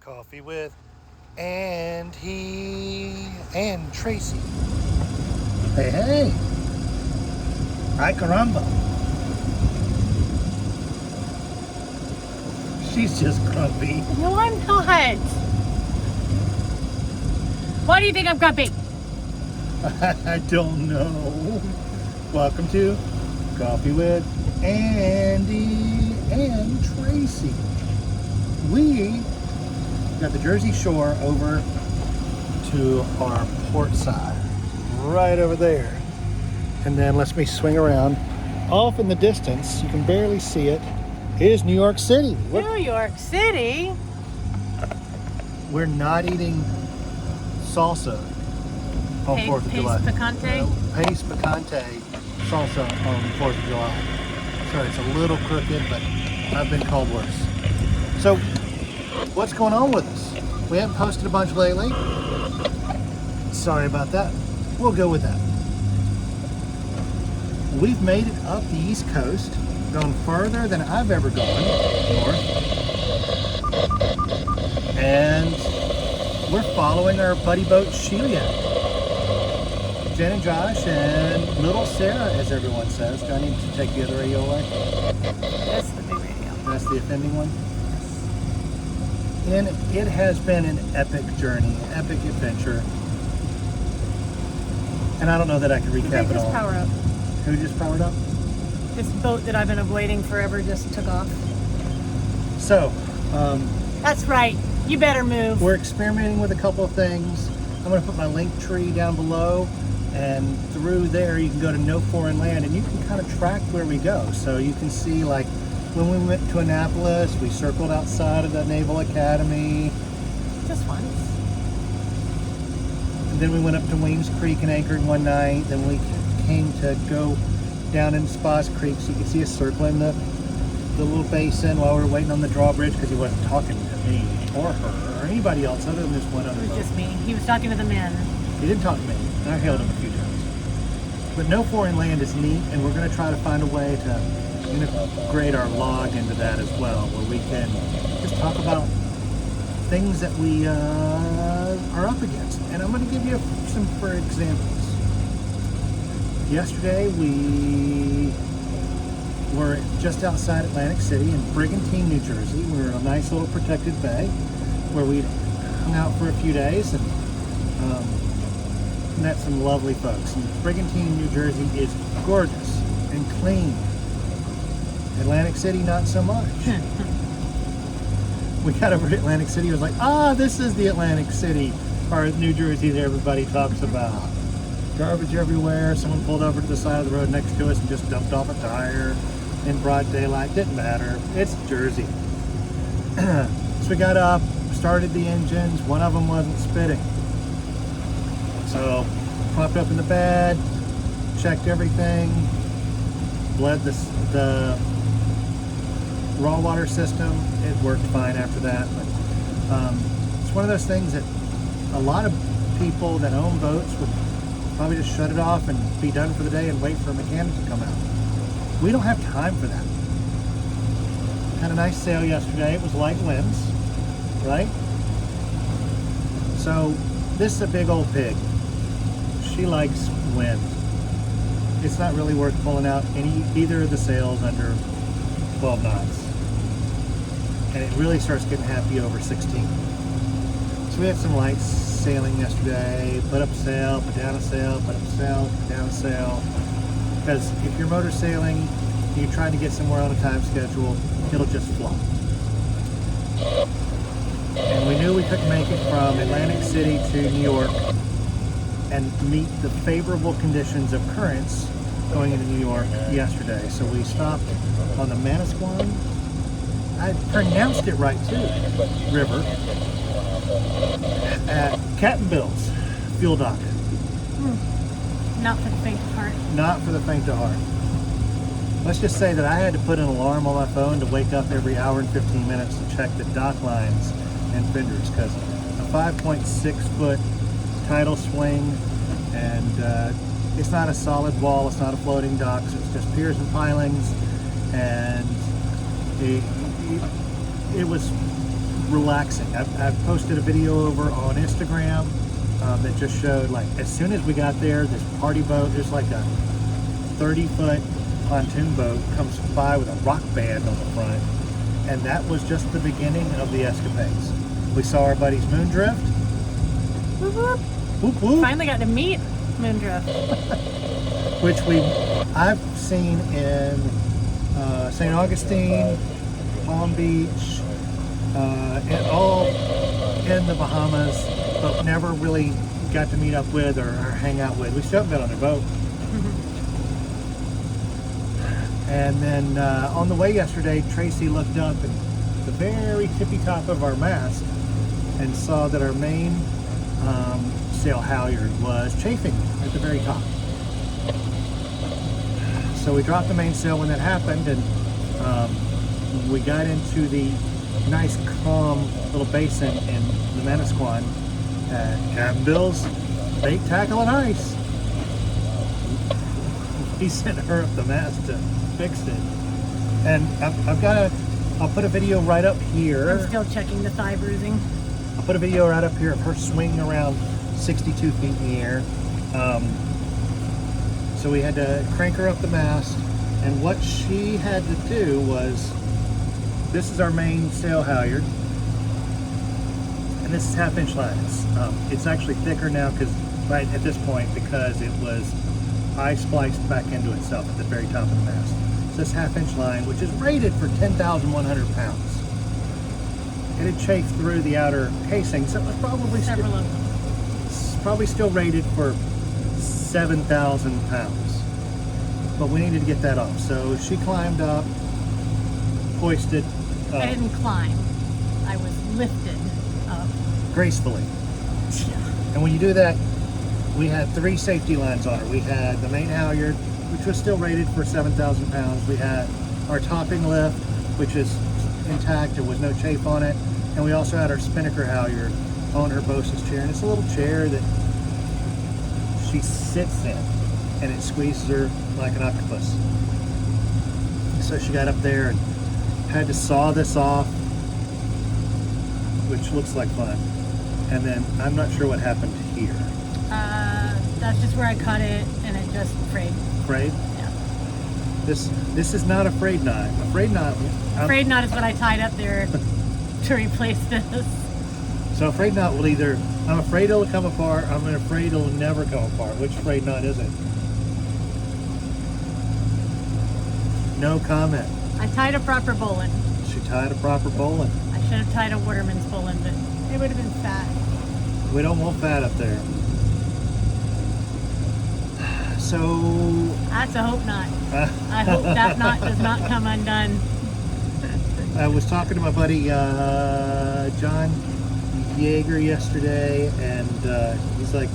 Coffee with Andy and Tracy. Hey, hey. Ay caramba. She's just grumpy. No, I'm not. Why do you think I'm grumpy? I don't know. Welcome to Coffee with Andy and Tracy. We got the Jersey Shore over to our port side, right over there. And then let's me swing around. Off in the distance, you can barely see it, is New York City. Look. New York City? We're not eating salsa on 4th of July. Pace picante? Pace picante salsa on 4th of July. Sorry, it's a little crooked, but I've been called worse. So, what's going on with us? We haven't posted a bunch lately. Sorry about that. We'll go with that. We've made it up the East Coast, gone further than I've ever gone north. And we're following our buddy boat Sheila. Jen and Josh and little Sarah, as everyone says. Do I need to take the other radio away? That's the big radio. That's the offending one? And it has been an epic journey, epic adventure. And I don't know that I can recap it all. Power up. Who just powered up? This boat that I've been avoiding forever just took off. So, That's right. You better move. we're experimenting with a couple of things. I'm going to put my link tree down below, and through there you can go to No Foreign Land, and you can kind of track where we go. So you can see, like, when we went to Annapolis, we circled outside of the Naval Academy. Just once. And then we went up to Weems Creek and anchored one night. Then we came to go down in Spas Creek, so you could see us circling the little basin while we were waiting on the drawbridge, because he wasn't talking to me or her or anybody else other than this one other It was boat. just me. He was talking to the men. He didn't talk to me, and I hailed him a few times. But No Foreign Land is neat, and we're going to try to find a way to integrate our log into that as well, where we can just talk about things that we are up against. And I'm going to give you some for examples. Yesterday we were just outside Atlantic City in Brigantine, New Jersey. We were in a nice little protected bay where we hung out for a few days and met some lovely folks. And Brigantine, New Jersey is gorgeous and clean. Atlantic City, not so much. We got over to Atlantic City, it was like, this is the Atlantic City, or New Jersey that everybody talks about. Garbage everywhere. Someone pulled over to the side of the road next to us and just dumped off a tire in broad daylight. Didn't matter. It's Jersey. So we got up, started the engines. One of them wasn't spitting. So popped up in the bed, checked everything, bled the raw water system. It worked fine after that. But it's one of those things that a lot of people that own boats would probably just shut it off and be done for the day and wait for a mechanic to come out. We don't have time for that. Had a nice sail yesterday. It was light winds, right? So this is a big old pig. She likes wind. It's not really worth pulling out either of the sails under 12 knots. And it really starts getting happy over 16. So we had some light sailing yesterday, put up a sail, put down a sail, put up a sail, put down a sail. Because if you're motor sailing, you're trying to get somewhere on a time schedule, it'll just flop. And we knew we couldn't make it from Atlantic City to New York and meet the favorable conditions of currents going into New York yesterday. So we stopped on the Manasquan, I pronounced it right too, river, at Cat and Bill's fuel dock. Not for the faint of heart. Not for the faint of heart. Let's just say that I had to put an alarm on my phone to wake up every hour and 15 minutes to check the dock lines and fenders, because a 5.6 foot tidal swing, and it's not a solid wall, it's not a floating dock, so it's just piers and pilings, and it was relaxing. I've posted a video over on Instagram that just showed, like, as soon as we got there, this party boat, there's like a 30-foot pontoon boat comes by with a rock band on the front, and that was just the beginning of the escapades. We saw our buddies Moondrift. Whoop, whoop. Whoop, whoop. Finally got to meet Moondrift. Which I've seen in St. Augustine, Palm Beach, and all in the Bahamas, but never really got to meet up with or hang out with. We still haven't been on their boat. And then on the way yesterday, Tracy looked up at the very tippy top of our mast and saw that our main sail halyard was chafing at the very top. So we dropped the mainsail when that happened, and we got into the nice calm little basin in the Manasquan at Captain Bill's Bait, Tackle, and Ice. He sent her up the mast to fix it. And I'll put a video right up here. I'm still checking the thigh bruising. I'll put a video right up here of her swinging around 62 feet in the air. So we had to crank her up the mast, and what she had to do was, this is our main sail halyard, and this is 1/2 inch line. It's actually thicker now right at this point because it was spliced back into itself at the very top of the mast. So this 1/2 inch line, which is rated for 10,100 pounds. It had chafed through the outer casing, so it was probably still rated for 7,000 pounds. But we needed to get that off. So she climbed up, hoisted. I didn't climb. I was lifted up. Gracefully. And when you do that, we had 3 safety lines on her. We had the main halyard, which was still rated for 7,000 pounds. We had our topping lift, which is intact. There was no chafe on it. And we also had our spinnaker halyard on her bosun's chair. And it's a little chair that she sits in, and it squeezes her like an octopus. So she got up there and had to saw this off, which looks like fun. And then I'm not sure what happened here. That's just where I cut it, and it just frayed. Frayed? Yeah. This is not a frayed knot. A frayed knot. Frayed knot is what I tied up there to replace this. So a frayed knot will either, I'm afraid it'll come apart, I'm afraid it'll never come apart. Which frayed knot is it? No comment. I tied a proper bowline. She tied a proper bowline. I should have tied a waterman's bowline, but it would have been fat. We don't want fat up there. So That's a hope not. I hope that knot does not come undone. I was talking to my buddy John Yeager yesterday, and he's like,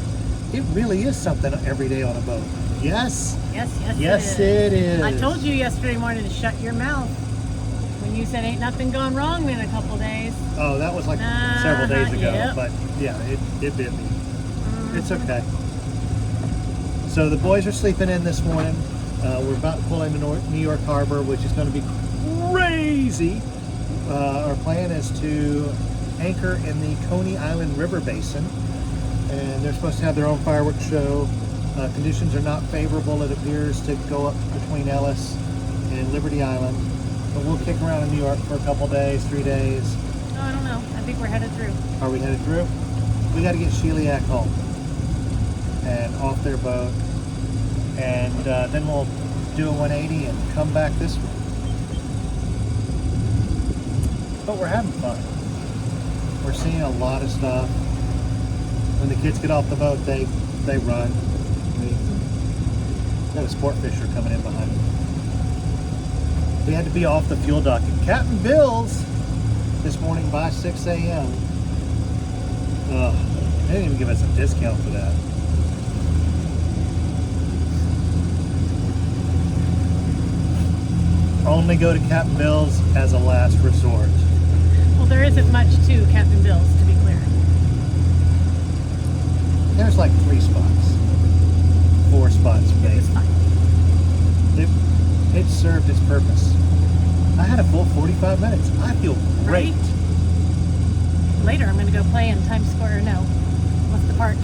it really is something every day on a boat. Yes. Yes, it is. I told you yesterday morning to shut your mouth when you said ain't nothing gone wrong in a couple days. Oh, that was like several days ago. Yep. But yeah, it bit me. It's okay. So the boys are sleeping in this morning. We're about to pull into New York Harbor, which is going to be crazy. Our plan is to anchor in the Coney Island River Basin, and they're supposed to have their own fireworks show. Conditions are not favorable, it appears, to go up between Ellis and Liberty Island. But we'll kick around in New York for a couple days, 3 days. Oh, I don't know. I think we're headed through. Are we headed through? We got to get Sheliak home and off their boat, and then we'll do a 180 and come back this way. But we're having fun. We're seeing a lot of stuff. When the kids get off the boat, they run. We got a sport fisher coming in behind me. We had to be off the fuel dock at Captain Bill's this morning by 6 a.m. They didn't even give us a discount for that. Only go to Captain Bill's as a last resort. Well, there isn't much to Captain Bill's, to be clear. There's like 3 spots. 4 spots maybe. It's fine. It served its purpose. I had a full 45 minutes. I feel great. Right? later I'm going to go play in Times Square. No, what's the park?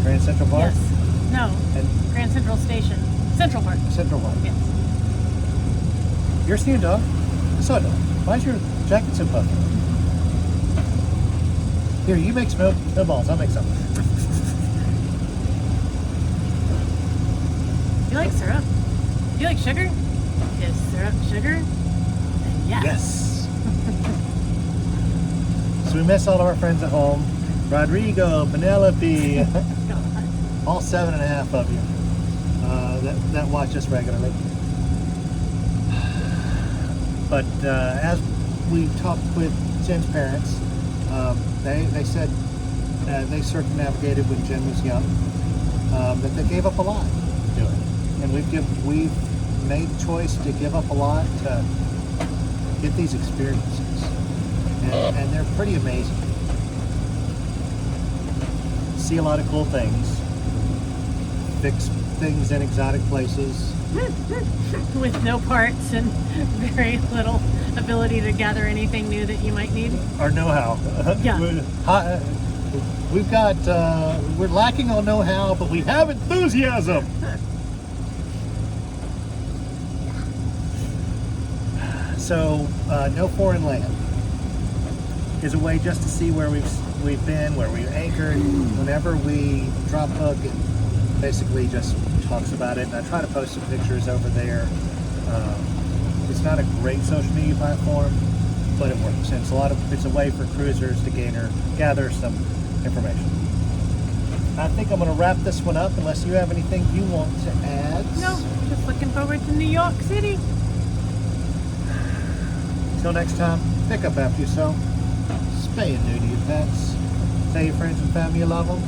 Grand Central Park? Yes. No. And Grand Central Station. Central Park. Central Park. Yes. You're seeing dog? I saw a dog. Why is your jacket so puffy? Here, you make snowballs. I'll make some. You like syrup? You like sugar? Is syrup sugar? Then yes. Yes. So we miss all of our friends at home. Rodrigo, Penelope, God. all 7.5 of you that watch us regularly. But as we talked with Jen's parents, they said they circumnavigated when Jen was young, that they gave up a lot to do it, and we've made the choice to give up a lot to get these experiences, and they're pretty amazing. See a lot of cool things, fix things in exotic places. With no parts and very little ability to gather anything new that you might need. Our know-how. Yeah. We've got, we're lacking on know-how, but we have enthusiasm. So, no foreign land is a way just to see where we've been, where we've anchored. Whenever we drop hook, it basically just talks about it, and I try to post some pictures over there. It's not a great social media platform, but it works. And it's a way for cruisers to gather some information. I think I'm going to wrap this one up, unless you have anything you want to add. No, just looking forward to New York City. Till next time, pick up after yourself. Spay and neuter your pets. Tell your friends and family you love them.